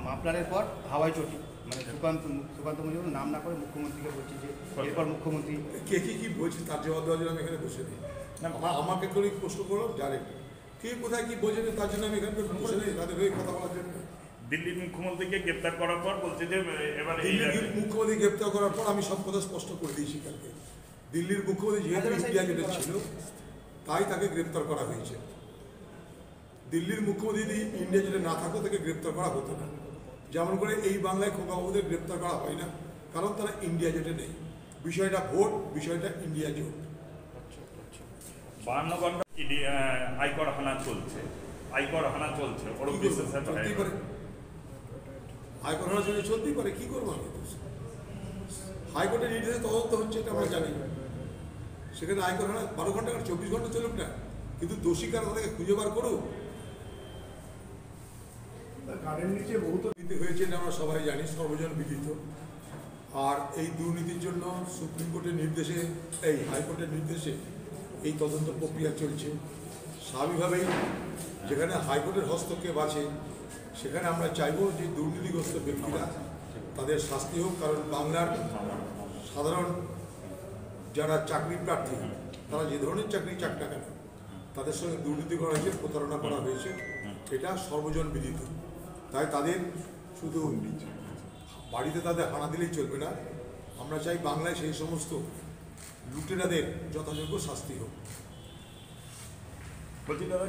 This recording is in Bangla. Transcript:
মাফলারের পর হাওয়াই চটি, মানে সুকান্ত মজুমদার নাম না করে মুখ্যমন্ত্রীকে বলছে যে এরপর মুখ্যমন্ত্রী কে কি বলছে তার জবাব দেওয়ার জন্য আমি এখানে বসে নেই। আমাকে করে প্রশ্ন করো ডাইরেক্ট কে কোথায় কি বলছে তার জন্য আমি এখানে বসে নেই, তাদের হয়ে কথা বলার জন্য। দিল্লির মুখ্যমন্ত্রীকে গ্রেপ্তার করার পর বলছে যে এবার দিল্লির মুখ্যমন্ত্রী গ্রেপ্তার করার পর আমি সব কথা স্পষ্ট করে দিয়েছি কালকে। দিল্লির মুখ্যমন্ত্রী যেহেতু ইন্ডিয়া গেটে ছিল তাই তাকে গ্রেপ্তার করা হয়েছে। দিল্লির মুখ্যমন্ত্রী যদি ইন্ডিয়া গেটে না থাকতো তাকে গ্রেপ্তার করা হতো না। যেমন করে এই বাংলায় খোকাবাবুদের গ্রেপ্তার করা হয় না, কারণ তারা ইন্ডিয়া জোটে নেই। বিষয়টা ভোট, বিষয়টা ইন্ডিয়া জোট। 52 ঘন্টা আয়কর হানা চলছে, আয়কর হানা চলছে, চলতেই পারে, আয়কর হানা চলতেই পারে, কি করবো আমি? হাইকোর্টের নির্দেশে তদন্ত হচ্ছে, এটা আমরা জানি। সেখানে আয়কর হানা 12 ঘন্টা 24 ঘন্টা চলুক না, কিন্তু দোষী কারা তাদেরকে খুঁজে বার করুক। গাড়ির নিচে বহুত নীতি হয়েছে আমরা সবাই জানি, সর্বজন বিদিত। আর এই দুর্নীতির জন্য সুপ্রিম কোর্টের নির্দেশে, এই হাইকোর্টের নির্দেশে এই তদন্ত প্রক্রিয়া চলছে। স্বাভাবিকভাবেই যেখানে হাইকোর্টের হস্তক্ষেপ আছে সেখানে আমরা চাইব যে দুর্নীতিগ্রস্ত ব্যক্তিরা তাদের শাস্তি হোক, কারণ বাংলার সাধারণ যারা চাকরি প্রার্থী তারা যে ধরনের চাকরি চাক না কেন তাদের সঙ্গে দুর্নীতি করা হয়েছে, প্রতারণা করা হয়েছে, এটা সর্বজন বিদিত। তাই তাদের শুধু বাড়িতে তাদের হানা দিলেই চলবে না, আমরা চাই বাংলায় সেই সমস্ত লুটেরাদের যথাযোগ্য শাস্তি হোক। বলছি দাদা